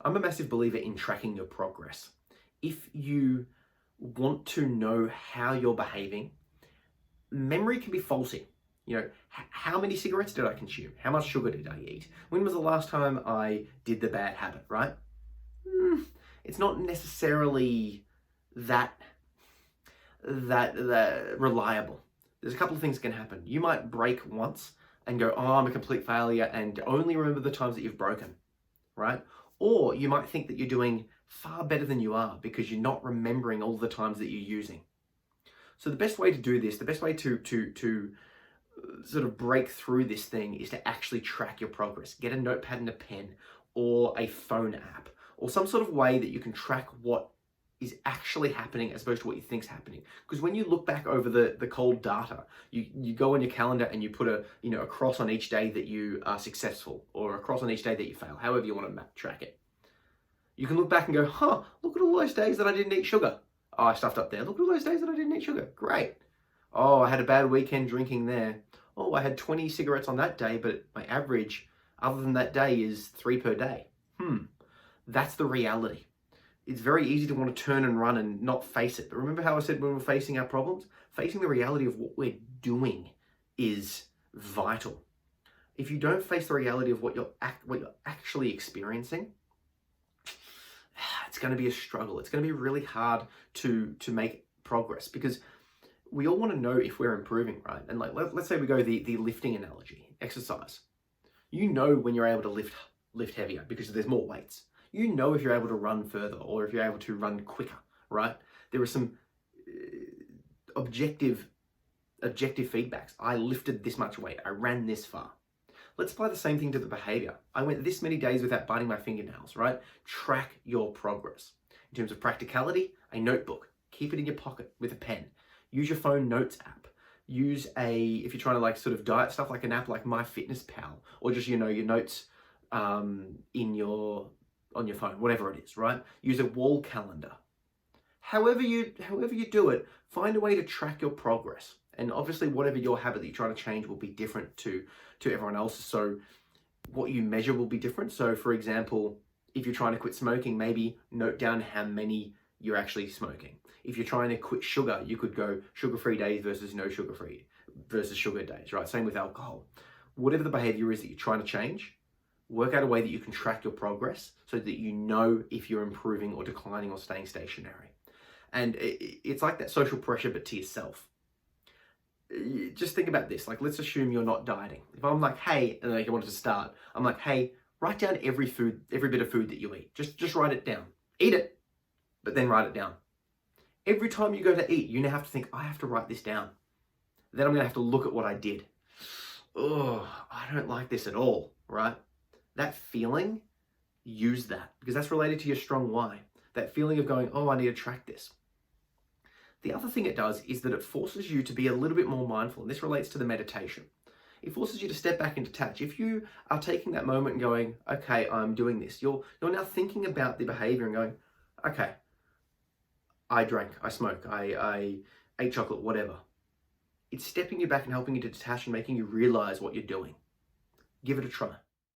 I'm a massive believer in tracking your progress. If you want to know how you're behaving, memory can be faulty. How many cigarettes did I consume? How much sugar did I eat? When was the last time I did the bad habit, right? It's not necessarily that reliable. There's a couple of things can happen. You might break once and go, oh, I'm a complete failure, and only remember the times that you've broken, right? Or you might think that you're doing far better than you are because you're not remembering all the times that you're using. So the best way to do this, the best way to sort of break through this thing is to actually track your progress. Get a notepad and a pen or a phone app or some sort of way that you can track what is actually happening as opposed to what you think's happening. Because when you look back over the cold data, you go on your calendar and you put a cross on each day that you are successful or a cross on each day that you fail, however you want to track it. You can look back and go, look at all those days that I didn't eat sugar. Oh, I stuffed up there. Look at all those days that I didn't eat sugar. Great. Oh, I had a bad weekend drinking there. Oh, I had 20 cigarettes on that day, but my average other than that day is 3 per day. That's the reality. It's very easy to want to turn and run and not face it. But remember how I said when we're facing our problems? Facing the reality of what we're doing is vital. If you don't face the reality of what you're actually experiencing, it's going to be a struggle. It's going to be really hard to make progress because we all want to know if we're improving, right? And let's say we go the lifting analogy, exercise. You know when you're able to lift heavier because there's more weights. You know if you're able to run further or if you're able to run quicker, right? There are some objective feedbacks. I lifted this much weight. I ran this far. Let's apply the same thing to the behavior. I went this many days without biting my fingernails, right? Track your progress. In terms of practicality, a notebook. Keep it in your pocket with a pen. Use your phone notes app. Use if you're trying to sort of diet stuff, like an app like MyFitnessPal, or just, your notes on your phone, whatever it is, right? Use a wall calendar. However you do it, find a way to track your progress. And obviously whatever your habit that you're trying to change will be different to everyone else's. So what you measure will be different. So for example, if you're trying to quit smoking, maybe note down how many you're actually smoking. If you're trying to quit sugar, you could go sugar-free days versus no sugar-free versus sugar days, right? Same with alcohol. Whatever the behavior is that you're trying to change, work out a way that you can track your progress so that you know if you're improving or declining or staying stationary. And it's like that social pressure, but to yourself. Just think about this. Let's assume you're not dieting. If I'm like, hey, and I wanted to start, I'm like, hey, write down every bit of food that you eat. Just write it down. Eat it, but then write it down. Every time you go to eat, you now have to think, I have to write this down. Then I'm going to have to look at what I did. Oh, I don't like this at all, right? That feeling, use that because that's related to your strong why. That feeling of going, oh, I need to track this. The other thing it does is that it forces you to be a little bit more mindful. And this relates to the meditation. It forces you to step back and detach. If you are taking that moment and going, okay, I'm doing this, you're now thinking about the behavior and going, okay, I drank, I smoked, I ate chocolate, whatever. It's stepping you back and helping you to detach and making you realize what you're doing. Give it a try.